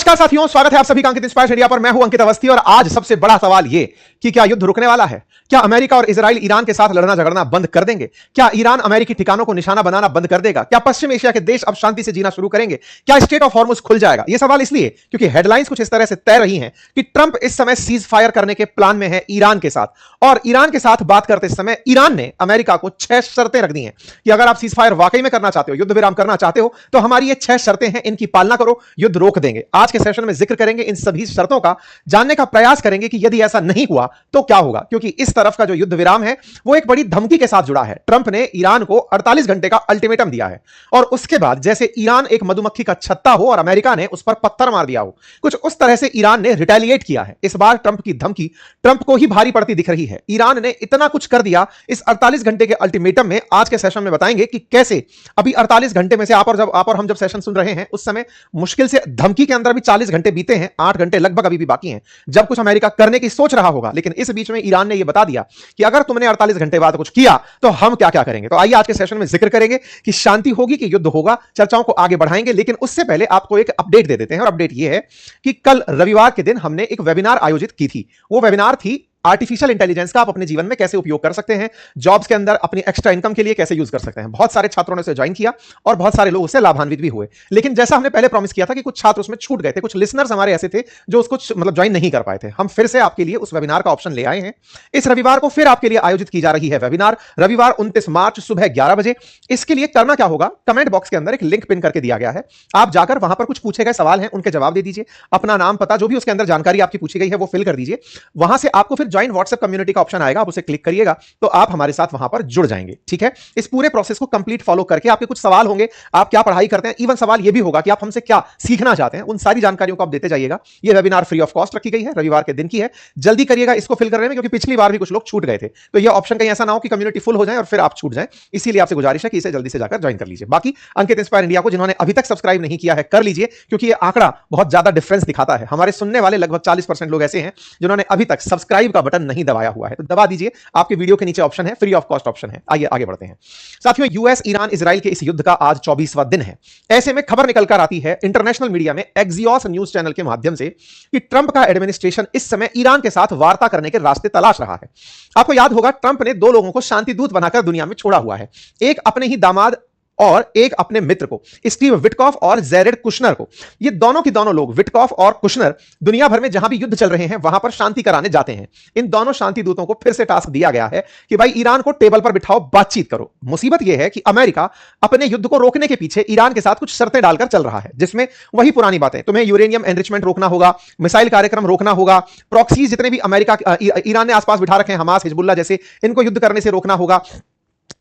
नमस्कार साथियों, स्वागत है आप सभी का अंकित इंस्पायर्स इंडिया पर। मैं हूं अंकित अवस्थी और आज सबसे बड़ा सवाल यह कि क्या युद्ध रुकने वाला है? क्या अमेरिका और इजराइल ईरान के साथ लड़ना झगड़ना बंद कर देंगे? क्या ईरान अमेरिकी ठिकानों को निशाना बनाना बंद कर देगा? क्या पश्चिम एशिया के देश अब शांति से जीना शुरू करेंगे? क्या स्ट्रेट ऑफ हॉर्मुज खुल जाएगा? यह सवाल इसलिए क्योंकि हेडलाइंस कुछ इस तरह से तैर रही हैं कि ट्रंप इस समय सीज फायर करने के प्लान में है ईरान के साथ, और ईरान के साथ बात करते समय ईरान ने अमेरिका को 6 शर्तें रख दी हैं कि अगर आप सीज फायर वाकई में करना चाहते हो, युद्ध विराम करना चाहते हो, तो हमारी ये 6 शर्तें हैं, इनकी पालना करो, युद्ध रोक देंगे। आज के सेशन में जिक्र करेंगे इन सभी शर्तों का, जानने का प्रयास करेंगे कि यदि ऐसा नहीं हुआ तो क्या होगा, क्योंकि इस तरफ का जो युद्ध विराम है वो एक बड़ी धमकी के साथ जुड़ा है। ट्रंप ने ईरान को 48 घंटे का अल्टीमेटम दिया है और उसके बाद जैसे ईरान एक मधुमक्खी का छत्ता हो और अमेरिका ने उस पर पत्थर मार दिया हो, कुछ उस तरह से ईरान ने रिटेलिएट किया है। इस बार ट्रंप की धमकी ट्रंप को ही भारी पड़ती दिख रही है। ईरान ने इतना कुछ कर दिया इस 48 घंटे के अल्टीमेटम में। आज के सेशन में बताएंगे कि कैसे अभी 48 घंटे में से आप और हम जब सेशन सुन रहे हैं उस समय मुश्किल से धमकी के अंदर भी 40 घंटे बीते हैं, 8 घंटे लगभग अभी भी बाकी हैं जब कुछ अमेरिका करने की सोच रहा होगा। लेकिन इस बीच में ईरान ने यह बता दिया कि अगर तुमने 48 घंटे बाद कुछ किया तो हम क्या क्या करेंगे। तो आइए आज के सेशन में जिक्र करेंगे कि शांति होगी कि युद्ध होगा, चर्चाओं को आगे बढ़ाएंगे। लेकिन उससे पहले आपको एक अपडेट दे देते हैं, और अपडेट यह है कि कल रविवार के दिन हमने एक वेबिनार आयोजित की थी। वो वेबिनार थी आर्टिफिशियल इंटेलिजेंस का आप अपने जीवन में कैसे उपयोग कर सकते हैं, जॉब्स के अंदर अपनी एक्स्ट्रा इनकम के लिए कैसे यूज कर सकते हैं। बहुत सारे छात्रों ने उसे ज्वाइन किया और बहुत सारे लोग उससे लाभान्वित भी हुए। लेकिन जैसा हमने पहले प्रॉमिस किया था कि कुछ छात्र उसमें छूट गए थे, कुछ लिसनर्स हमारे ऐसे थे जो उसको ज्वाइन नहीं कर पाए थे। हम फिर से आपके लिए उस वेबिनार का ऑप्शन ले आए हैं। इस रविवार को फिर आपके लिए आयोजित की जा रही है वेबिनार, रविवार 29 मार्च सुबह 11 बजे। इसके लिए करना क्या होगा, कमेंट बॉक्स के अंदर एक लिंक पिन करके दिया गया है, आप जाकर वहां पर कुछ पूछे गए सवाल हैं उनके जवाब दे दीजिए, अपना नाम पता जो भी उसके अंदर जानकारी आपकी पूछी गई है वो फिल कर दीजिए। वहां से आपको फिर ज्वाइन व्हाट्सएप कम्युनिटी का ऑप्शन आएगा, आप उसे क्लिक करिएगा तो आप हमारे साथ वहां पर जुड़ जाएंगे। ठीक है, इस पूरे प्रोसेस को कंप्लीट फॉलो करके आपके कुछ सवाल होंगे, आप क्या पढ़ाई करते हैं, इवन सवाल यह भी होगा कि आप हमसे क्या सीखना चाहते हैं, उन सारी जानकारियों को आप देते जाइएगा। यह वेबिनार फ्री ऑफ कॉस्ट रखी गई है, रविवार के दिन की है। जल्दी करिएगा इसको फिल करने में, क्योंकि पिछली बार भी कुछ लोग छूट गए थे। तो यह ऑप्शन कहीं ऐसा ना हो कि कम्युनिटी फुल हो जाए और फिर आप छूट जाएं। इसीलिए आपसे गुजारिश है कि इसे जल्दी से जाकर ज्वाइन कर लीजिए। बाकी अंकित इंस्पायर इंडिया को जिन्होंने अभी तक सब्सक्राइब नहीं किया है कर लीजिए, क्योंकि यह आंकड़ा बहुत ज्यादा डिफरेंस दिखाता है। हमारे सुनने वाले लगभग 40% लोग ऐसे हैं जिन्होंने अभी तक सब्सक्राइब का बटन नहीं दबाया हुआ है, तो दबा दीजिए। आपके वीडियो के नीचे ऑप्शन है, फ्री ऑफ कॉस्ट ऑप्शन है। आइए आगे बढ़ते हैं साथियों। यूएस ईरान इजराइल के इस युद्ध का आज 24वां दिन है। ऐसे में खबर निकलकर आती है इंटरनेशनल मीडिया में, एक्सियोस न्यूज चैनल के माध्यम से, कि ट्रंप का एडमिनिस्ट्रेशन इस समय ईरान के साथ वार्ता करने के रास्ते तलाश रहा है। आपको याद होगा ट्रंप ने 2 लोगों को शांति दूत बनाकर दुनिया में छोड़ा हुआ है, एक अपने ही दामाद और एक अपने मित्र को, स्टीव विटकॉफ और जेरेड कुशनर को। ये दोनों की दोनों लोग, विटकॉफ और कुशनर, दुनिया भर में जहां भी युद्ध चल रहे हैं वहां पर शांति कराने जाते हैं। इन दोनों शांति दूतों को फिर से टास्क दिया गया है कि भाई ईरान को टेबल पर बिठाओ, बातचीत करो। मुसीबत यह है कि अमेरिका अपने युद्ध को रोकने के पीछे ईरान के साथ कुछ शर्तें डालकर चल रहा है, जिसमें वही पुरानी बातें, तुम्हें यूरेनियम एनरिचमेंट रोकना होगा, मिसाइल कार्यक्रम रोकना होगा, प्रॉक्सीज जितने भी अमेरिका ईरान ने आसपास बिठा रखे हैं, हमास हिजबुल्लाह जैसे, इनको युद्ध करने से रोकना होगा,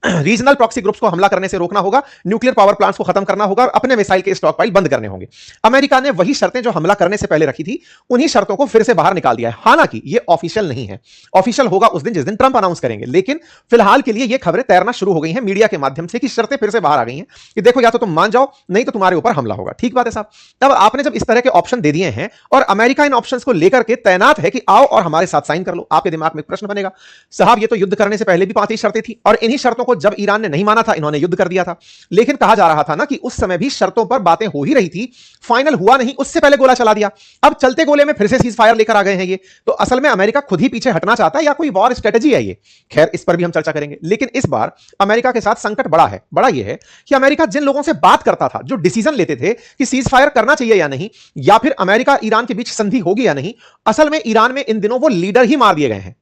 रीजनल प्रॉक्सी ग्रुप्स को हमला करने से रोकना होगा, न्यूक्लियर पावर प्लांट्स को खत्म करना होगा और अपने मिसाइल के स्टॉक पाइल बंद करने होंगे। अमेरिका ने वही शर्तें जो हमला करने से पहले रखी थी, उन्हीं शर्तों को फिर से बाहर निकाल दिया है। हालांकि ये ऑफिशियल नहीं है, ऑफिशियल होगा उस दिन जिस दिन ट्रंप अनाउंस करेंगे। लेकिन फिलहाल के लिए ये खबरें तैरना शुरू हो गई हैं मीडिया के माध्यम से कि शर्तें फिर से बाहर आ गई हैं कि देखो या तो तुम मान जाओ, नहीं तो तुम्हारे ऊपर हमला होगा। ठीक बात है साहब। तब आपने जब इस तरह के ऑप्शन दे दिए हैं और अमेरिका इन ऑप्शंस को लेकर के तैनात है कि आओ और हमारे साथ साइन कर लो, आपके दिमाग में एक प्रश्न बनेगा, साहब ये तो युद्ध करने से पहले भी 5 ही शर्तें थी और इन्हीं शर्तों को जब ईरान ने नहीं माना था, इन्होंने युद्ध कर दिया था। लेकिन कहा जा रहा था ना कि उस समय भी शर्तों पर बातें हो ही रही थी, फाइनल हुआ नहीं, उससे पहले गोला चला दिया। अब चलते गोले में फिर से सीज फायर लेकर आ गए हैं ये। तो असल में अमेरिका खुद ही पीछे हटना चाहता है या कोई वॉर स्ट्रेटजी है ये? खैर, इस पर भी हम चर्चा करेंगे। लेकिन इस बार अमेरिका के साथ संकट बड़ा है। बड़ा यह है कि अमेरिका जिन लोगों से बात करता था, जो डिसीजन लेते थे कि सीज फायर करना चाहिए या नहीं, या फिर अमेरिका ईरान के बीच संधि होगी या नहीं, असल में ईरान में इन दिनों वो लीडर ही मार दिए गए हैं।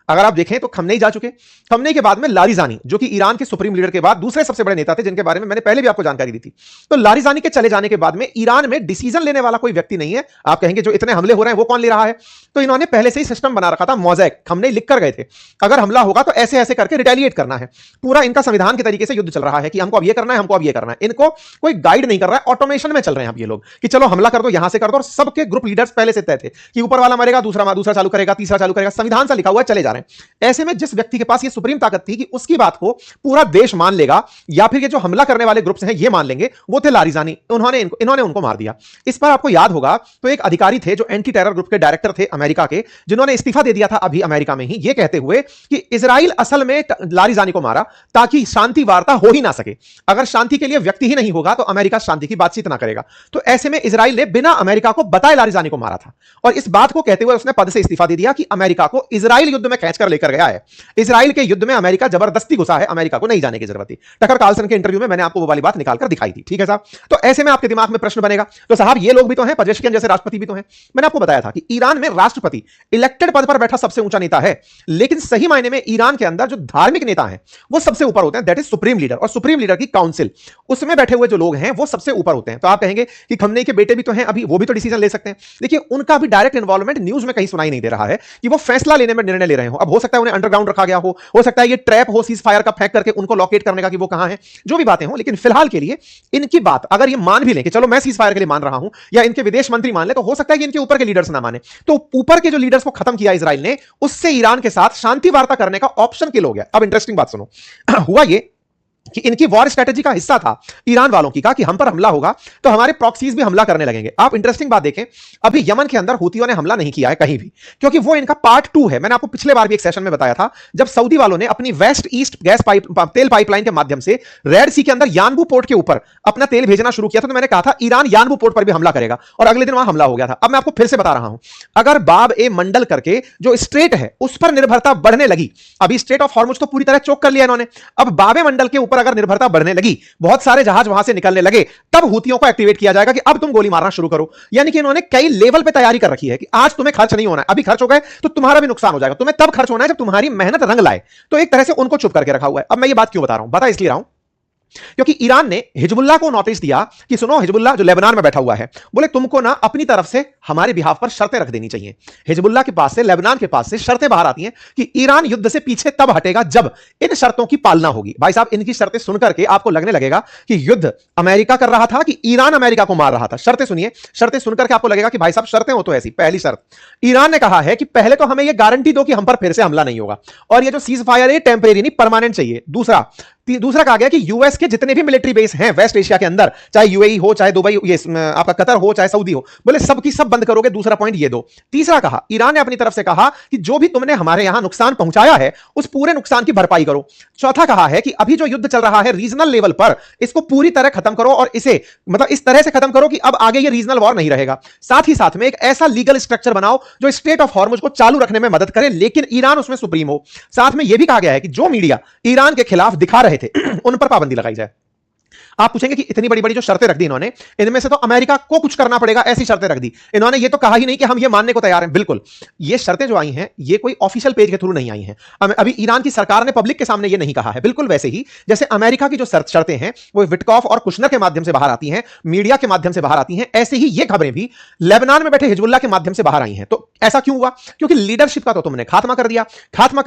अगर आप देखें तो खमनेई जा चुके, खमनेई के बाद में लारिजानी, जो कि ईरान के सुप्रीम लीडर के बाद दूसरे सबसे बड़े नेता थे, जिनके बारे में मैंने पहले भी आपको जानकारी दी थी। तो लारिजानी के चले जाने के बाद में ईरान में डिसीजन लेने वाला कोई व्यक्ति नहीं है। आप कहेंगे जो इतने हमले हो रहे हैं वो कौन ले रहा है? तो इन्होंने पहले से ही सिस्टम बना रखा था, मोज़ैक। खमनेई लिख कर गए थे अगर हमला होगा तो ऐसे ऐसे करके रिटेलिएट करना है। पूरा इनका संविधान के तरीके से युद्ध चल रहा है कि हमको अब ये करना है, हमको अब ये करना है। इनको कोई गाइड नहीं कर रहा है, ऑटोमेशन में चल रहे हैं अब ये लोग कि चलो हमला कर दो, यहां से कर दो। और सबके ग्रुप लीडर्स पहले से तय थे कि ऊपर वाला मरेगा, दूसरा चालू करेगा, तीसरा चालू करेगा, संविधान से लिखा हुआ है, चले जा रहे हैं। रहे हैं। ऐसे में जिस व्यक्ति के पास ये सुप्रीम ताकत थी कि उसकी बात को पूरा देश मान लेगा या फिर ये जो हमला करने वाले ग्रुप्स हैं ये मान लेंगे, वो थे लारिजानी। इन्होंने उनको मार दिया। इस पर आपको याद होगा तो एक अधिकारी थे जो एंटी टेरर ग्रुप के डायरेक्टर थे अमेरिका के, जिन्होंने इस्तीफा दे दिया था अभी अमेरिका में ही, ये कहते हुए कि इजराइल असल में लारिजानी को मारा ताकि शांति वार्ता हो ही ना सके। अगर शांति के लिए व्यक्ति ही नहीं होगा तो अमेरिका शांति की बातचीत ना करेगा। तो ऐसे में इजराइल ने बिना अमेरिका को बताए लारिजानी को मारा था और इस बात को कहते हुए उसने पद से इस्तीफा दे दिया कि अमेरिका को इजराइल युद्ध में खींचकर लेकर गया है। इजराइल के युद्ध में अमेरिका जबरदस्ती घुसा है, अमेरिका को नहीं जाने की जरूरत थी। टकर कार्लसन के इंटरव्यू में मैंने आपको वो वाली बात निकालकर दिखाई थी। ठीक है साहब, तो ऐसे में आपके दिमाग में प्रश्न बनेगा तो साहब ये लोग भी तो हैं, पजेश्कियन जैसे राष्ट्रपति भी तो हैं। मैंने आपको बताया था कि ईरान में राष्ट्रपति इलेक्टेड पद पर बैठा सबसे ऊंचा नेता है, लेकिन सही मायने में ईरान के अंदर जो धार्मिक नेता हैं वो सबसे ऊपर होते हैं, दैट इज सुप्रीम लीडर। और सुप्रीम लीडर की काउंसिल, उसमें बैठे हुए जो लोग हैं वो सबसे ऊपर होते हैं। तो आप कहेंगे कि खमनेई के बेटे भी तो हैं, अभी वो भी तो डिसीजन ले सकते हैं। देखिए उनका भी डायरेक्ट इन्वॉल्वमेंट न्यूज में कहीं सुनाई नहीं दे रहा है कि वो फैसला लेने में निर्णय ले रहे हो। अब हो सकता है उन्हें अंडरग्राउंड रखा गया हो सकता है ये ट्रैप हो सीज फायर का फेंक करके उनको लोकेट करने का कि वो कहां है, जो भी बातें हो। लेकिन फिलहाल के लिए इनकी बात अगर ये मान भी लें कि चलो मैं सीज फायर के लिए मान रहा हूं, या इनके विदेश मंत्री मान ले, तो हो सकता है कि इनके ऊपर के लीडर्स ना माने। तो ऊपर के जो लीडर्स को खत्म किया इजराइल ने, उससे ईरान के साथ शांति वार्ता करने का ऑप्शन किल हो गया। अब इंटरेस्टिंग बात सुनो, हुआ ये कि इनकी वॉर स्ट्रेटेजी का हिस्सा था ईरान वालों की, कहा कि हम पर हमला होगा तो हमारे प्रॉक्सीज भी हमला करने लगेंगे। आप इंटरेस्टिंग बात देखें, अभी यमन के अंदर हूतियों ने हमला नहीं किया है कहीं भी, क्योंकि वो इनका पार्ट 2 है। मैंने आपको पिछले बार भी एक सेशन में बताया था, जब सऊदी वालों ने अपनी वेस्ट ईस्ट गैस तेल पाइपलाइन के माध्यम से रेड सी के अंदर यानबू पोर्ट के ऊपर अपना तेल भेजना शुरू किया था, तो मैंने कहा था ईरान यानबू पोर्ट पर भी हमला करेगा, और अगले दिन वहां हमला हो गया था। अब मैं आपको फिर से बता रहा हूं, अगर बाब ए मंडल करके जो स्ट्रेट है उस पर निर्भरता बढ़ने लगी, अभी स्ट्रेट ऑफ हॉर्मुज तो पूरी तरह चोक कर लिया इन्होंने, अब बाबे मंडल के ऊपर अगर निर्भरता बढ़ने लगी, बहुत सारे जहाज वहां से निकलने लगे, तब हूतियों को एक्टिवेट किया जाएगा कि अब तुम गोली मारना शुरू करो। यानी कि इन्होंने कई लेवल पे तैयारी कर रखी है कि आज तुम्हें खर्च नहीं होना है, अभी खर्च हो गए तो तुम्हारा भी नुकसान हो जाएगा, तुम्हें तब खर्च होना है जब तुम्हारी मेहनत रंग लाए। तो एक तरह से उनको चुप करके रखा हुआ है। अब मैं ये बात क्यों बता रहा हूं, बता इसलिए रहा हूं क्योंकि ईरान ने हिजबुल्लाह को नोटिस दिया कि सुनो, हिजबुल्लाह जो लेबनान में बैठा हुआ है, बोले तुमको ना अपनी तरफ से हमारे बिहाफ पर शर्तें रख देनी चाहिए। हिजबुल्लाह के पास से, लेबनान के पास से शर्तें बाहर आती हैं कि ईरान युद्ध से पीछे तब हटेगा जब इन शर्तों की पालना होगी। भाई साहब, इनकी शर्तें सुनकर के आपको लगने लगेगा कि युद्ध अमेरिका कर रहा था कि ईरान अमेरिका को मार रहा था। शर्तें सुनिए, शर्तें सुनकर के आपको लगेगा कि भाई साहब शर्तें हो तो ऐसी। पहली शर्त, ईरान ने कहा है कि पहले तो हमें यह गारंटी दो कि हम पर फिर से हमला नहीं होगा, और ये जो सीज फायर है टेम्परेरी नहीं, परमानेंट चाहिए। दूसरा कहा गया कि यूएस के जितने भी मिलिट्री बेस हैं वेस्ट एशिया के अंदर, चाहे यूएई हो, चाहे दुबई, ये आपका कतर हो, चाहे सऊदी हो, बोले सबकी सब बंद करोगे। दूसरा पॉइंट ये दो। तीसरा कहा, ईरान ने अपनी तरफ से कहा कि जो भी तुमने हमारे यहां नुकसान पहुंचाया है उस पूरे नुकसान की भरपाई करो। चौथा कहा है कि अभी जो युद्ध चल रहा है रीजनल लेवल पर, इसको पूरी तरह खत्म करो, और इसे मतलब इस तरह से खत्म करो कि अब आगे ये रीजनल वॉर नहीं रहेगा। साथ ही साथ में एक ऐसा लीगल स्ट्रक्चर बनाओ जो स्ट्रेट ऑफ हॉर्मुज को चालू रखने में मदद करे, लेकिन ईरान उसमें सुप्रीम हो। साथ में यह भी कहा गया है कि जो मीडिया ईरान के खिलाफ दिखा रहे थे उन पर पाबंदी लगाई जाए। आप पूछेंगे कि इतनी बड़ी बड़ी जो शर्तें रख दी इन्होंने, इनमें से तो अमेरिका को कुछ करना पड़ेगा, ऐसी शर्तें रख दी इन्होंने। ये तो कहा ही नहीं कि हम ये मानने को तैयार हैं। बिल्कुल, ये शर्तें जो आई हैं ये कोई ऑफिशियल पेज के थ्रू नहीं आई हैं। अभी ईरान की सरकार ने पब्लिक के सामने ये नहीं कहा है। बिल्कुल वैसे ही जैसे अमेरिका की जो शर्तें हैं वो विटकॉफ और कुशनर के माध्यम से बाहर आती हैं, मीडिया के माध्यम से बाहर आती हैं, ऐसे ही ये खबरें भी लेबनान में बैठे हिजबुल्लाह के माध्यम से बाहर आई हैं। तो ऐसा क्यों हुआ? क्योंकि लीडरशिप का तो तुमने खात्मा कर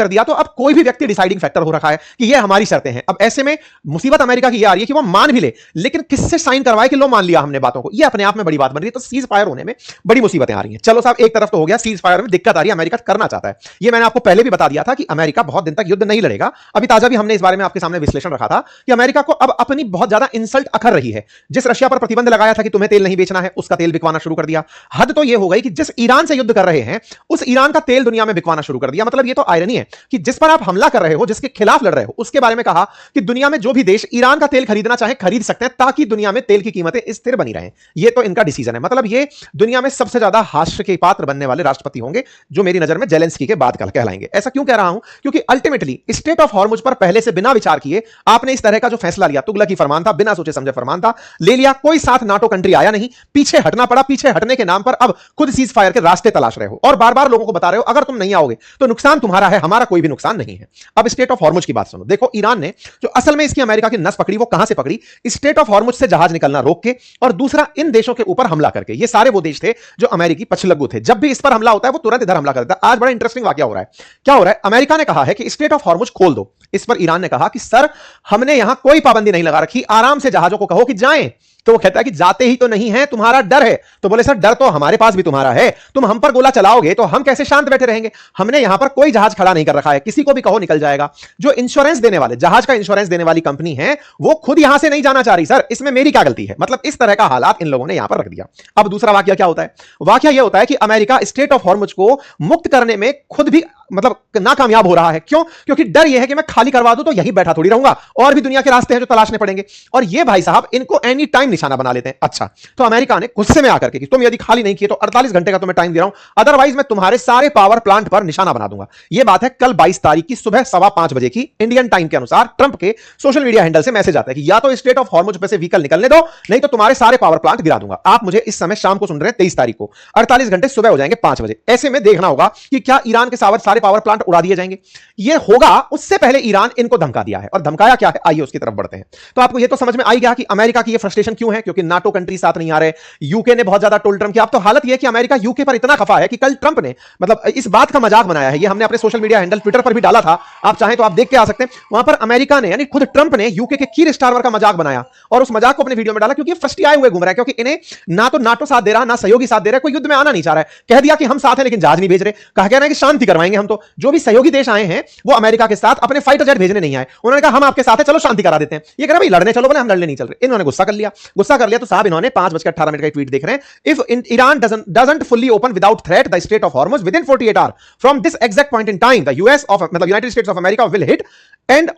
दिया, तो अब कोई भी व्यक्ति डिसाइडिंग फैक्टर हो रखा है कि ये हमारी शर्तें हैं। अब ऐसे में मुसीबत अमेरिका की ये आ रही है कि वो मान भी ले, लेकिन किससे साइन करवाए कि लो मान लिया हमने बातों को, ये अपने आप में बड़ी बात बन रही है। तो सीज फायर होने में बड़ी मुसीबतें आ रही हैं। चलो साहब, एक तरफ तो हो गया सीज फायर में दिक्कत आ रही है, अमेरिका करना चाहता है। ये मैंने आपको पहले भी बता दिया था कि अमेरिका बहुत दिन तक युद्ध नहीं लड़ेगा। अभी ताजा भी हमने इस बारे में आपके सामने विश्लेषण रखा था कि अमेरिका को अब अपनी बहुत ज्यादा इंसल्ट अखर रही है। जिस रशिया पर प्रतिबंध लगाया था कि तुम्हें तेल नहीं बेचना है, उसका तेल बिकवाना शुरू कर दिया। हद तो यह हो गई कि जिस ईरान से युद्ध कर रहे हैं उस ईरान का तेल दुनिया में बिकवाना शुरू कर दिया। मतलब ये तो आयरनी है कि जिस पर आप हमला कर रहे हो, जिसके खिलाफ लड़ रहे हो, उसके बारे में कहा कि दुनिया में जो भी देश ईरान का तेल खरीदना चाहे खरीद सकते हैं, ताकि दुनिया में तेल की कीमतें स्थिर बनी रहें। ये तो इनका डिसीजन है। मतलब ये दुनिया में सबसे ज्यादा हास्य के पात्र बनने वाले राष्ट्रपति होंगे, जो मेरी नजर में जेलेंस्की के बाद कल कहलाएंगे। ऐसा क्यों कह रहा हूं? क्योंकि अल्टीमेटली स्टेट ऑफ हॉर्मुज पर पहले से बिना विचार किए आपने इस तरह का जो फैसला लिया, तुगलकी फरमान था, बिना सोचे समझे फरमान था, ले लिया। कोई साथ नाटो कंट्री आया नहीं, पीछे हटना पड़ा। पीछे हटने के नाम पर अब खुद सीज फायर के रास्ते तलाश रहे हो और बार बार लोगों को बता रहे हो अगर तुम नहीं आओगे तो नुकसान तुम्हारा है, हमारा कोई भी नुकसान नहीं है। अब स्टेट ऑफ हॉर्मुज की बात सुनो। देखो, ईरान ने जो असल में इसकी अमेरिका की नस पकड़ी, वो कहां से पकड़ी? स्टेट ऑफ हॉर्मुज से जहाज निकलना रोक के, और दूसरा इन देशों के ऊपर हमला करके। ये सारे वो देश थे जो अमेरिकी पछलग्गू थे। जब भी इस पर हमला होता है वो तुरंत इधर हमला कर देता है। आज बड़ा इंटरेस्टिंग वाकया हो रहा है। क्या हो रहा है? अमेरिका ने कहा है कि स्टेट ऑफ हॉर्मुज खोल दो। इस पर ईरान ने कहा कि सर, हमने यहां कोई पाबंदी नहीं लगा रखी, आराम से जहाजों को कहो कि जाएं। तो वो कहता है कि जाते ही तो नहीं है, तुम्हारा डर है। तो बोले सर डर तो हमारे पास भी तुम्हारा है, तुम हम पर गोला चलाओगे तो हम कैसे शांत बैठे रहेंगे। हमने यहां पर कोई जहाज खड़ा नहीं कर रखा है, किसी को भी कहो निकल जाएगा। जो इंश्योरेंस देने वाले, जहाज का इंश्योरेंस देने वाली कंपनी है, वो खुद यहां से नहीं जाना चाह रही। सर इसमें मेरी क्या गलती है। मतलब इस तरह का हालात इन लोगों ने यहां पर रख दिया। अब दूसरा वाक्य क्या होता है, वाक्य यह होता है कि अमेरिका स्ट्रेट ऑफ हॉर्मुज को मुक्त करने में खुद भी मतलब नाकामयाब हो रहा है। क्यों? क्योंकि डर यह है कि मैं खाली करवा दूं तो यहीं बैठा थोड़ी रहूंगा, और भी दुनिया के रास्ते हैं जो तलाशने पड़ेंगे। और ये भाई साहब इनको एनी टाइम निशाना बना लेते हैं। अच्छा, तो अमेरिका ने गुस्से में आकर के कि तुम यदि खाली नहीं किए तो 48 घंटे का तुम्हें टाइम दे रहा हूं, अदरवाइज मैं तुम्हारे सारे पावर प्लांट पर निशाना बना दूंगा। यह बात है कल 22 तारीख की सुबह 5:15 बजे की इंडियन टाइम के अनुसार ट्रंप के सोशल मीडिया हैंडल से मैसेज आता है कि या तो स्ट्रेट ऑफ हॉर्मुज पे से व्हीकल निकलने दो, नहीं तो तुम्हारे सारे पावर प्लांट गिरा दूंगा। आप मुझे इस समय शाम को सुन रहे हैं 23 तारीख को, 48 घंटे सुबह हो जाएंगे 5 बजे। ऐसे में देखना होगा कि क्या ईरान के सारे पावर प्लांट उड़ा दिए जाएंगे। यह होगा उससे पहले ईरान इनको धमका दिया है, और धमकाया क्या है आइए उसकी तरफ बढ़ते हैं। तो आपको यह तो समझ में आई गया कि अमेरिका की यह फ्रस्ट्रेशन क्यों है, क्योंकि नाटो कंट्री साथ नहीं आ रहे, यूके ने बहुत ज्यादा टोल ट्रम्प किया। अब तो हालत यह है कि अमेरिका यूके पर इतना खफा है कि कल ट्रंप ने मतलब इस बात का मजाक बनाया है, यह हमने अपने सोशल मीडिया हैंडल ट्विटर पर भी डाला था, आप चाहें तो आप देख के आ सकते हैं। वहां पर अमेरिका ने यानी खुद ट्रंप ने यूके के कीर स्टारमर का मजाक बनाया और उस मजाक को अपने वीडियो में डाला, क्योंकि फ्रस्ट्रेट हुए घूम रहा है, क्योंकि इन्हें ना तो नाटो साथ दे रहा, ना सहयोगी साथ दे रहा, कोई युद्ध में आना नहीं चाह रहा है। कह दिया कि हम साथ हैं लेकिन जहाज नहीं भेज रहे, कहा कह रहे हैं कि शांति करवाएंगे हम। तो जो भी सहयोगी देश आए हैं वो अमेरिका के साथ अपने फाइटर जेट भेजने नहीं आए, उन्होंने कहा हम आपके साथ हैं, चलो शांति करा देते हैं। ये कह रहा भाई लड़ने चलो, बोले हम लड़ने नहीं चल रहे। इन्होंने गुस्सा कर लिया तो साहब इन्होंने 5:18 का ट्वीट देख रहे हैं, if Iran doesn't fully open without threat the Strait of Hormuz within 48 hour from this exact point in time the US of मतलब United States of America will hit and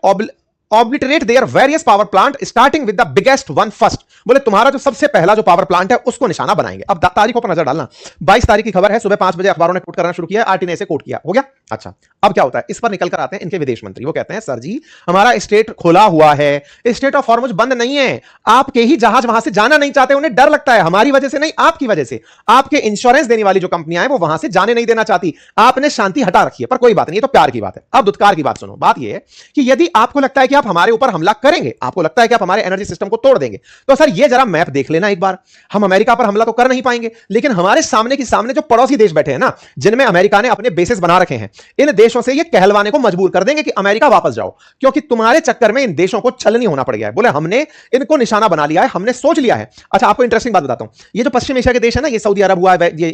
obliterate their various power plant starting with the biggest one first। बोले तुम्हारा जो सबसे पहला जो power plant है उसको निशाना बनाएंगे। अब तारीखों पर नजर डालना, 22 तारीख की खबर है, सुबह 5 बजे अखबारों ने कोट करना शुरू किया, आरटी ने इसे कोट किया, हो गया। अच्छा, अब क्या होता है, इस पर निकल कर आते हैं इनके विदेश मंत्री, वो कहते हैं सर जी हमारा स्टेट खुला हुआ है, स्टेट ऑफ हॉर्मुज बंद नहीं है, आपके ही जहाज वहां से जाना नहीं चाहते, उन्हें डर लगता है, हमारी वजह से नहीं आपकी वजह से, आपके इंश्योरेंस देने वाली जो कंपनियां हैं वो वहां से जाने नहीं देना चाहती, आपने शांति हटा रखी है। पर कोई बात नहीं, ये तो प्यार की बात है। अब दुत्कार की बात सुनो, बात यह है कि यदि आपको लगता है कि आप हमारे ऊपर हमला करेंगे, आपको लगता है कि आप हमारे एनर्जी सिस्टम को तोड़ देंगे, तो सर ये जरा मैप देख लेना एक बार। हम अमेरिका पर हमला तो कर नहीं पाएंगे, लेकिन हमारे सामने की सामने जो पड़ोसी देश बैठे हैं ना, जिनमें अमेरिका ने अपने बेसेस बना रखे हैं, इन देशों से ये कहलवाने को मजबूर कर देंगे कि अमेरिका वापस जाओ, क्योंकि तुम्हारे चक्कर में इन देशों को छलनी होना पड़ गया है। बोले हमने इनको निशाना बना लिया है, हमने सोच लिया है। अच्छा, आपको इंटरेस्टिंग बात बताता हूं, ये जो पश्चिम एशिया के देश है ना, ये सऊदी अरब हुआ, ये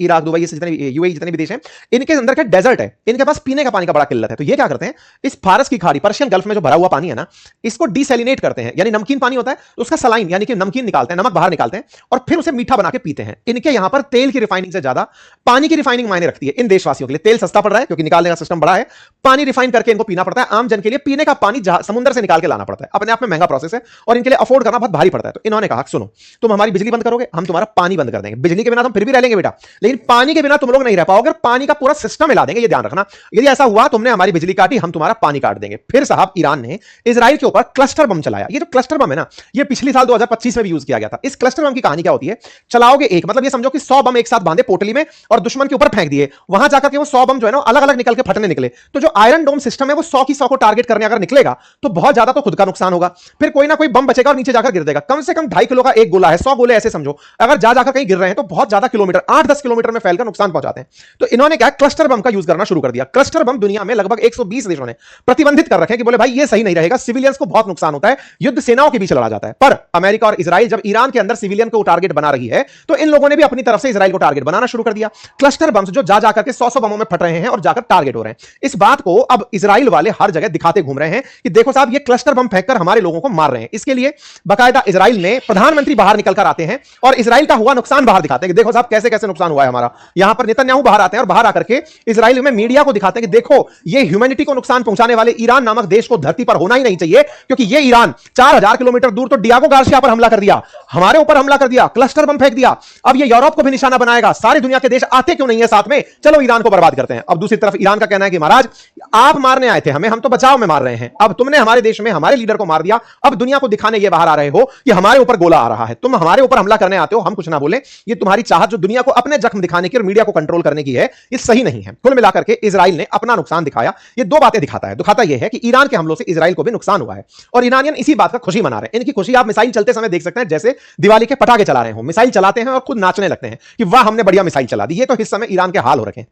इराक, दुबई, जितने यूएई जितने भी देश हैं, इनके अंदर का डेजर्ट है, इनके पास पीने का पानी का बड़ा किल्लत है। तो ये क्या करते हैं, इस फारस की खाड़ी, पर्शियन गल्फ में जो भरा हुआ पानी है ना, इसको डिसैलिनेट करते हैं, यानी नमकीन पानी होता है तो उसका सलाइन यानी कि नमकीन निकालते हैं, नमक बाहर निकालते हैं और फिर उसे मीठा बना के पीते हैं। इनके यहां पर तेल की रिफाइनिंग से ज्यादा पानी की रिफाइनिंग मायने रखती है इन देशवासियों के लिए। तेल सस्ता पड़ रहा है क्योंकि निकालने का सिस्टम बड़ा है, पानी रिफाइन करके इनको पीना पड़ता है। आम जन के लिए पीने का पानी समुद्र से निकाल के लाना पड़ता है, अपने आप में महंगा प्रोसेस है और इनके लिए अफोर्ड करना बहुत भारी पड़ता है। तो इन्होंने कहा सुनो, तुम हमारी बिजली बंद करोगे, हम तुम्हारा पानी बंद कर देंगे। बिजली के बिना तुम फिर भी रह लेंगे बेटा, लेकिन पानी के बिना तुम लोग नहीं रह पाओगे, पानी का पूरा सिस्टम हिला देंगे, ये ध्यान रखना। यदि ऐसा हुआ तुमने हमारी बिजली काटी, हम तुम्हारा पानी काट देंगे। फिर साहब ईरान ने इजराइल के ऊपर क्लस्टर बम चलाया। ये जो क्लस्टर बम है ना, ये पिछले साल 2025 में भी यूज किया गया था। इस क्लस्टर बम की कहानी क्या होती है, चलाओगे एक, मतलब ये समझो कि 100 बम एक साथ बांधे पोटली में और दुश्मन के ऊपर फेंक दिए, वहां जाकर के वो 100 बम जो है ना अलग अलग निकल के फटने निकले। तो जो आयरन डोम सिस्टम है वो 100 की 100 को टारगेट करने अगर निकलेगा तो बहुत ज्यादा तो खुद का नुकसान होगा, फिर कोई ना कोई बम बचेगा और नीचे जाकर गिर देगा। कम से कम 2.5 किलो का एक गोला है, 100 गोले ऐसे समझो, अगर जाकर कहीं गिर रहे हैं तो बहुत ज्यादा किलोमीटर, 8-10 किलोमीटर में फैलकर नुकसान पहुंचाते हैं। तो इन्होंने क्या क्लस्टर बम का यूज करना शुरू कर दिया। क्लस्टर बम दुनिया में लगभग 120 देशों ने प्रतिबंधित कर रखे कि बोले भाई ये सही नहीं रहेगा, सिविलियंस को बहुत नुकसान होता है, युद्ध सेनाओं के बीच लड़ा जाता है। पर अमेरिका और इजराइल जब ईरान के अंदर सिविलियन को टारगेट बना रही है तो इन लोगों ने भी अपनी तरफ से इजराइल को टारगेट बनाना शुरू कर दिया। क्लस्टर बम्स जो जा जाकर के 100 बमों में फट रहे हैं और जाकर टारगेट हो रहे हैं। इस बात को अब इजराइल वाले हर जगह दिखाते घूम रहे हैं कि देखो साहब ये क्लस्टर बम फेंककर हमारे लोगों को मार रहे हैं। इसके लिए बाकायदा इजराइल में प्रधानमंत्री बाहर निकलकर आते हैं और इजराइल का हुआ नुकसान बाहर दिखाते हैं कि देखो साहब कैसे कैसे नुकसान हुआ है हमारा। यहां पर नेतन्याहू बाहर आते हैं और बाहर आकर के इजराइल में मीडिया को दिखाते हैं कि देखो ये ह्यूमैनिटी को नुकसान पहुंचाने वाले ईरान नामक देश को धरती पर होना ही नहीं चाहिए, क्योंकि ये ईरान 4000 किलोमीटर दूर तो डियागो गार्सिया पर हमला कर दिया, हमारे ऊपर हमला कर दिया, क्लस्टर बम फेंक दिया, अब ये यूरोप को भी निशाना बनाएगा। सारी दुनिया के देश आते क्यों नहीं है साथ में, चलो ईरान को बर्बाद करते हैं। अब दूसरी तरफ ईरान का कहना है कि महाराज आप मारने आए थे हमें, हम तो बचाव में मार रहे हैं, अब तुमने हमारे देश में हमारे लीडर को मार दिया, अब दुनिया को दिखाने ये बाहर आ रहे हो कि हमारे ऊपर गोला आ रहा है, तुम हमारे ऊपर हमला करने आते हो, हम कुछ ना बोले। ये तुम्हारी चाहत जो दुनिया को अपने जख्म दिखाने की और मीडिया को कंट्रोल करने की है, ये सही नहीं है। कुल मिलाकर के इजराइल ने अपना नुकसान दिखाया। ये दो बातें दिखाता है, दिखाता यह है कि ईरान के हमलों से इजराइल को भी नुकसान हुआ है और ईरानियन इसी बात का खुशी मना रहे हैं। इनकी खुशी आप मिसाइल चलते समय देख सकते हैं, जैसे दिवाली के पटाखे चला रहे हो, मिसाइल चलाते हैं और खुद नाचने लगते हैं कि वाह हमने बढ़िया मिसाइल चला दी। ये तो इस समय ईरान के हाल हो रखे हैं।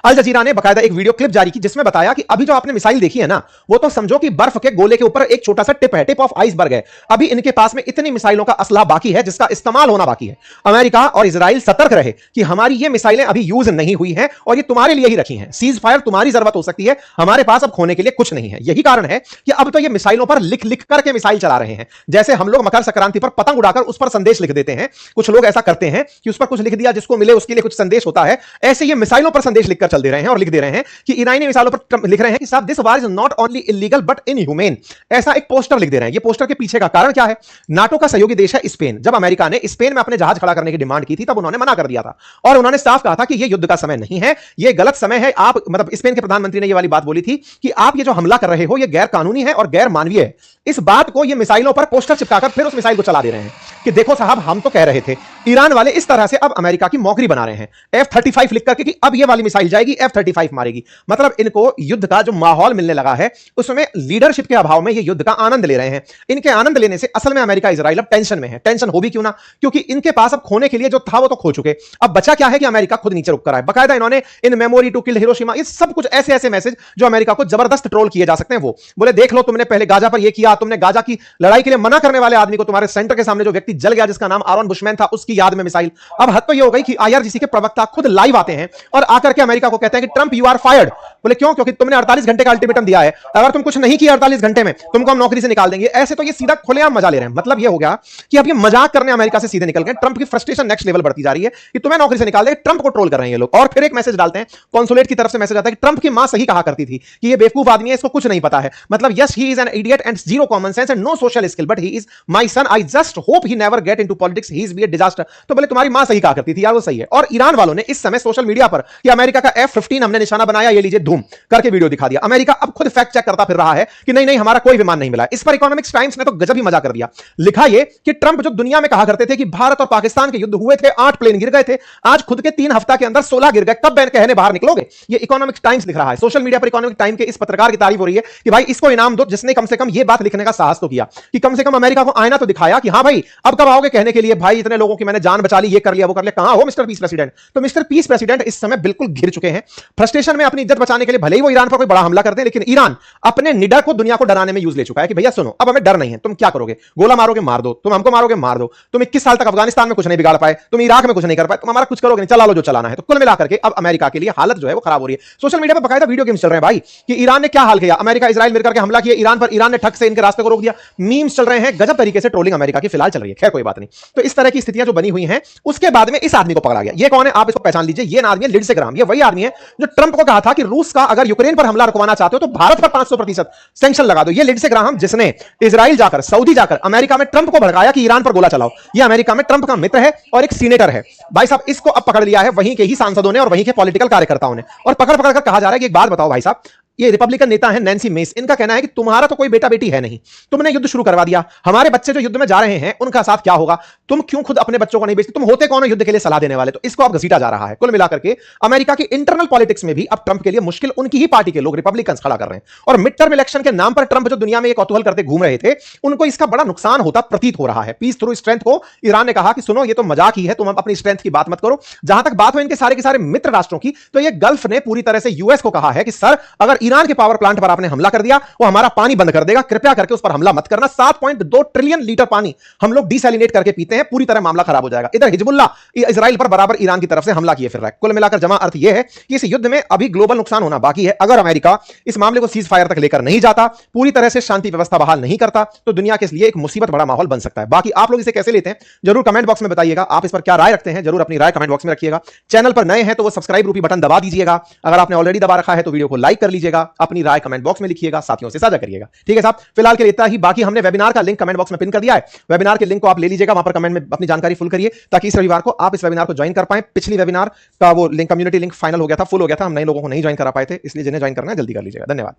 अल जजीरा ने बकायदा एक वीडियो क्लिप जारी की जिसमें बताया कि अभी जो आपने मिसाइल देखी है ना, वो तो समझो कि बर्फ के गोले के ऊपर एक छोटा सा टिप है, टिप ऑफ आइसबर्ग है। अभी इनके पास में इतनी मिसाइलों का असला बाकी है जिसका इस्तेमाल होना बाकी है। अमेरिका और इजराइल सतर्क रहे कि हमारी ये मिसाइलें अभी यूज नहीं हुई हैं और ये तुम्हारे लिए ही रखी हैं। सीज फायर तुम्हारी जरूरत हो सकती है, हमारे पास अब खोने के लिए कुछ नहीं है। यही कारण है कि अब तो ये मिसाइलों पर लिख लिख करके मिसाइल चला रहे हैं। जैसे हम लोग मकर संक्रांति पर पतंग उड़ाकर उस पर संदेश लिख देते हैं, कुछ लोग ऐसा करते हैं कि उस पर कुछ लिख दिया, जिसको मिले उसके लिए कुछ संदेश होता है। ऐसे ये मिसाइलों पर संदेश लिखकर चल दे रहे हैं और लिख दे रहे हैं कि ईरानी मिसाइलों पर लिख रहे हैं कि साहब this war is not only illegal but inhumane. ऐसा एक पोस्टर लिख दे रहे हैं। ये पोस्टर के पीछे का कारण क्या है? नाटो का सहयोगी देश है स्पेन। जब अमेरिका ने स्पेन में अपने जहाज खड़ा करने की डिमांड की थी तब उन्होंने मना कर दिया था और उन्होंने साफ कहा था कि यह युद्ध का समय नहीं है, यह गलत समय है। आप मतलब स्पेन के प्रधानमंत्री ने यह वाली बात बोली थी कि आप ये जो हमला कर रहे हो यह गैर कानूनी है और गैर मानवीय है। इस बात को ये मिसाइलों पर पोस्टर चिपकाकर फिर उस मिसाइल को चला दे रहे हैं कि देखो साहब हम तो कह रहे थे। ईरान वाले इस तरह से अब अमेरिका की मौकरी बना रहे हैं F-35 लिख करके कि अब ये वाली मिसाइल जाएगी, F-35 मारेगी। मतलब इनको युद्ध का जो माहौल मिलने लगा है उसमें लीडरशिप के अभाव में ये युद्ध का आनंद ले रहे हैं। इनके आनंद लेने से असल में अमेरिका इजराइल अब टेंशन में है। टेंशन हो भी क्यों ना, क्योंकि इनके पास अब खोने के लिए जो था वो तो खो चुके। अब बचा क्या है कि अमेरिका खुद नीचे रुक कर आए। बकायदा इन्होंने in memory to kill Hiroshima, ये सब कुछ ऐसे ऐसे मैसेज जो अमेरिका को जबरदस्त ट्रोल किए जा सकते हैं। वो बोले देख लो तुमने पहले गाजा पर ये किया, तुमने गाजा की लड़ाई के लिए मना करने वाले आदमी को, तुम्हारे सेंटर के सामने जो व्यक्ति जल गया जिसका नाम आरोन बुशमैन था, उसकी याद में मिसाइल। अब हद तो ये हो गई कि आईआरजीसी के प्रवक्ता खुद लाइव आते हैं और आकर के अमेरिका को कहते हैं कि ट्रंप यू आर फायर्ड। बोले क्यों? क्योंकि तुमने 48 घंटे का अल्टीमेटम दिया है, अगर तुम कुछ नहीं किया 48 घंटे में तुमको हम नौकरी से निकाल देंगे। ऐसे तो ये सीधा खुलेआम मजा ले रहे हैं। मतलब ये हो गया कि अब ये मजाक करने अमेरिका से सीधे निकल गए। ट्रंप की फ्रस्ट्रेशन नेक्स्ट लेवल बढ़ती जा रही है कि तुम्हें नौकरी से निकाल देंगे। ट्रंप को ट्रोल कर रहे हैं ये लोग। और फिर एक मैसेज डालते हैं, कॉन्सुलेट की तरफ से मैसेज आता है कि ट्रंप की मां सही कहा करती थी कि ये बेवकूफ आदमी है, इसको कुछ नहीं पता है। मतलब yes he is an idiot and zero common sense and no social skill but he is my son, I just hope he never get into politics, he is be a disaster. तो बोले तुम्हारी मां सही कहा करती थी यार, वो सही है। और ईरान वालों ने इस समय सोशल मीडिया पर कि अमेरिका का F-15 हमने निशाना बनाया, ये लीजिए धूम करके वीडियो दिखा दिया। अमेरिका अब खुद फैक्ट चेक करता फिर रहा है कि नहीं नहीं हमारा कोई विमान नहीं मिला। इस पर इकोनॉमिक्स टाइम्स ने तो गजब ही मजा कर दिया। लिखा ये कि ट्रंप जो दुनिया में कहा करते थे कि भारत और पाकिस्तान के युद्ध हुए थे, 8 प्लेन गिर गए थे, आज खुद के 3 हफ्ता के अंदर 16 गिर गए, कब बैन कहने बाहर निकलोगे? ये इकोनॉमिक्स टाइम्स लिख रहा है। सोशल मीडिया पर इकोनॉमिक टाइम के इस पत्रकार की तारीफ हो रही है कि भाई इसको इनाम दो जिसने कम से कम ये बात लिखने का साहस तो किया कि कम से कम अमेरिका को आईना तो दिखाया कि हां भाई अब कब आओगे कहने के लिए भाई इतने लोगों की मैंने जान बचा ली, ये कर लिया वो कर लिया। कहां हो मिस्टर पीस प्रेसिडेंट? तो मिस्टर पीस प्रेसिडेंट इस समय बिल्कुल घिर चुके हैं। फ्रस्ट्रेशन में अपनी इज्जत बचाने के लिए भले ही वो ईरान पर कोई बड़ा हमला करते हैं, लेकिन ईरान अपने निडर को दुनिया को डराने में यूज ले चुका है कि भैया सुनो अब हमें डर नहीं है, तुम क्या करोगे? गोला मारोगे मार दो, तुम हमको मारोगे मार दो, तुम 21 साल तक अफगानिस्तान में कुछ नहीं बिगाड़ पाए, तुम इराक में कुछ नहीं कर पाए, तुम हमारा कुछ करोगे नहीं, चला लो जो चलाना है। तो कुल मिलाकर के अब अमेरिका के लिए हालत जो है वो खराब हो रही है। सोशल मीडिया पर बकायदा वीडियो गेम्स चल रहे हैं भाई कि ईरान ने क्या हाल किया, अमेरिका इजराइल मिलकर के हमला किया ईरान पर, ईरान ने ठग से इनके रास्ते को रोक दिया, मीम्स चल रहे हैं, गजब तरीके से ट्रोलिंग अमेरिका की फिलहाल चल रही है। खैर कोई बात नहीं। तो इस तरह की स्थितियां जो बनी हुई हैं, उसके बाद में इस आदमी को पकड़ा गया। ये कौन है आप इसको पहचान लीजिए, ये आदमी है लिंडसे ग्राहम। ये वही आदमी है जो ट्रंप को कहा था कि रूस का अगर यूक्रेन पर हमला रुकवाना चाहते हो तो भारत पर 500% सैंक्शन लगा दो। ये लिंडसे ग्राहम जिसने इजराइल जाकर, सऊदी जाकर अमेरिका में ट्रंप को भड़काया कि ईरान पर गोला चलाओ। ये अमेरिका में ट्रंप का मित्र है और एक सीनेटर है भाई साहब। इसको अब पकड़ लिया है वहीं के ही सांसदों ने और वहीं के पॉलिटिकल कार्यकर्ताओं ने, और पकड़ पकड़ कर कहा जा रहा है कि एक बात बताओ भाई साहब, ये रिपब्लिकन नेता है नैन्सी मेस, इनका कहना है कि तुम्हारा तो कोई बेटा बेटी है नहीं, तुमने युद्ध शुरू करवा दिया, हमारे बच्चे जो युद्ध में जा रहे हैं उनका साथ क्या होगा, तुम क्यों खुद अपने बच्चों को नहीं बेचते, तुम होते कौन हो युद्ध के लिए सलाह देने वाले? तो इसको अब घसीटा जा रहा है। कुल मिलाकर के अमेरिका की इंटरनल पॉलिटिक्स में भी अब ट्रंप के लिए मुश्किल उनकी ही पार्टी के लोग रिपब्लिकन्स खड़ा कर रहे हैं। और मिड टर्म इलेक्शन के नाम पर ट्रंप जो दुनिया में एक कौतूहल करते घूम रहे थे, उनको इसका बड़ा नुकसान होता प्रतीत हो रहा है। पीस थ्रू स्ट्रेंथ को ईरान ने कहा कि सुनो ये तो मजाक ही है, तुम अपनी स्ट्रेंथ की बात मत करो। जहां तक बात हो इनके सारे के सारे मित्र राष्ट्रों की, तो ये गल्फ ने पूरी तरह से यूएस को कहा है कि सर अगर ईरान के पावर प्लांट आपने हमला कर दिया वो हमारा पानी बंद कर देगा, कृपया करके उस पर हमला मत करना। 7.2 ट्रिलियन लीटर पानी हम लोग डिसैलिनेट करके पीते हैं, पूरी तरह मामला खराब हो जाएगा। इधर हिजबुल्लाह इजराइल पर बराबर ईरान की तरफ से हमला किए फिर रहा है। कुल मिलाकर जमा अर्थ यह है कि इस युद्ध में अभी ग्लोबल नुकसान होना बाकी है। अगर अमेरिका इस मामले को सीज फायर तक लेकर नहीं जाता, पूरी तरह से शांति व्यवस्था बहाल नहीं करता, तो दुनिया के लिए एक मुसीबत बड़ा माहौल बन सकता है। बाकी आप लोग इसे कैसे लेते हैं जरूर कमेंट बॉक्स में बताइएगा। आप इस पर क्या राय रखते हैं जरूर अपनी राय कमेंट बॉक्स में रखिएगा। चैनल पर नए हैं तो वो सब्सक्राइब रूपी बटन दबा दीजिएगा। अगर आपने ऑलरेडी दबा रखा है तो वीडियो को लाइक कर लीजिएगा, अपनी राय कमेंट बॉक्स में लिखिएगा, साथियों से साझा करिएगा। ठीक है साहब, फिलहाल के लिए इतना ही। बाकी हमने वेबिनार का लिंक कमेंट बॉक्स में पिन कर दिया है, वेबिनार के लिंक को आप ले लीजिएगा, वहां पर कमेंट में अपनी जानकारी फुल करिए ताकि इस रविवार को आप इस वेबिनार को ज्वाइन कर पाए। पिछली वेबिनार का वो लिंक, कम्युनिटी लिंक फाइनल हो गया था, फुल हो गया था, हम नए लोगों को नहीं ज्वाइन करा पाए थे, इसलिए जिन्हें ज्वाइन करना है जल्दी कर लीजिएगा। धन्यवाद।